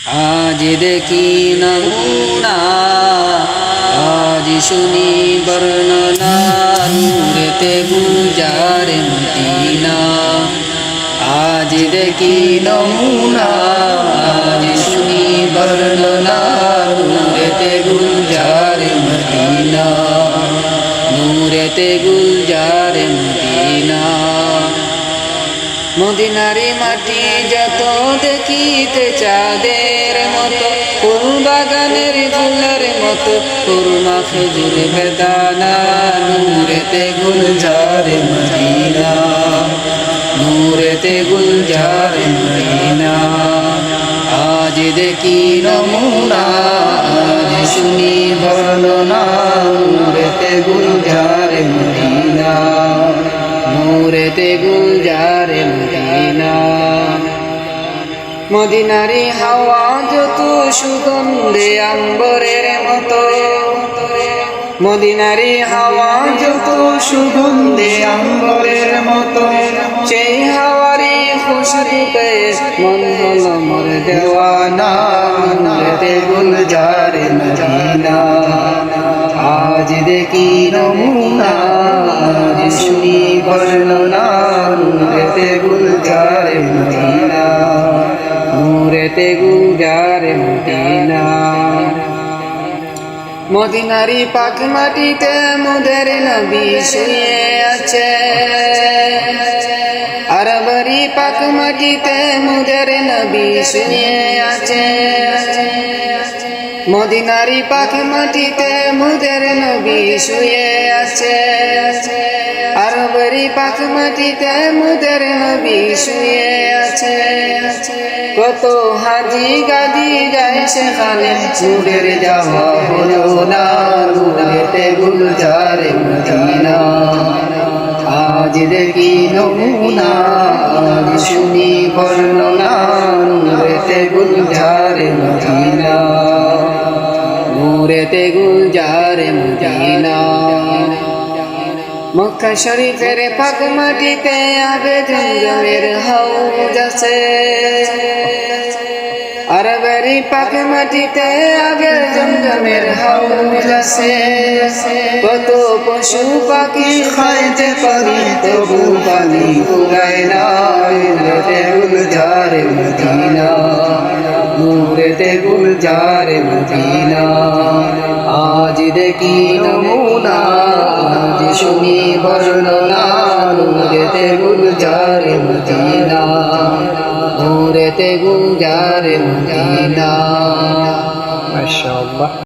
আজ দেখি নমুনা, আজ শুনি বর্ণনা, নূরেতে গুলজার মদিনা। আজ দেখি নমুনা, আজ শুনি বর্ণনা, নূরেতে গুলজার মদিনা, নূরেতে গুলজার মদিনা। মদিনারি মাটি যত দেখিতে চাঁদের মতো, ফুল বাগানের ফুলের মতো, কুরমা খেজুর বেদানা, নূরেতে গুলজার মদিনা, নূরেতে গুলজার মদিনা। আজ দেখি নমুনা, আজ শুনি বর্ণনা, নূরেতে গুলজার মদিনা, নূরেতে গুলজার মদিনা। মদিনারি হাওয়া যত সুগন্ধে আম্বরের মতো, মদিনারি হাওয়া যত সুগন্ধে আম্বরের মতো, সেই হাওয়ারি খুশবু পেয়ে মন হলো মোর দেওয়ানা, নূরেতে গুলজার মদিনা। আজ দেখি নমুনা, আজ শুনি বর্ণনা, নূরেতে গুলজার মদিনা, নূরেতে গুলজার মদিনা। মদিনারি পাক মাটিতে মোদের নবী শুয়ে আছে, আরবারি পাক মাটিতে মোদের নবী শুয়ে আছে। মদিনারি পাক মাটিতে মোদের নবী শুয়ে আছে, আরবারি পাক মাটিতে মোদের নবী শুয়ে আছে। কত হাজি গাদি যায় সেখানে, নূরের যাওয়া হলো না, নূরেতে গুলজার মদিনা। আজ দেখি নমুনা, আজ শুনি বর্ণনা, নূরেতে গুলজার মদিনা, নূরেতে গুলজার মদিনা। মক্কা শরীফের পাক মাটিতে আবে জমজমের হাউজ আছে, আরবেরি পাক মাটিতে আগে জমজমের হাউজ আছে। কত পশু পাখি খাইতে পারি, তবু পানি ফুরায় না, নূরেতে গুলজার মদিনা, নূরেতে গুলজার মদিনা। আজ দেখি নমুনা, আজ শুনি বর্ণনা, নূরেতে গুলজার মদিনা, নূরেতে গুলজার মদিনা। মাশাআল্লাহ।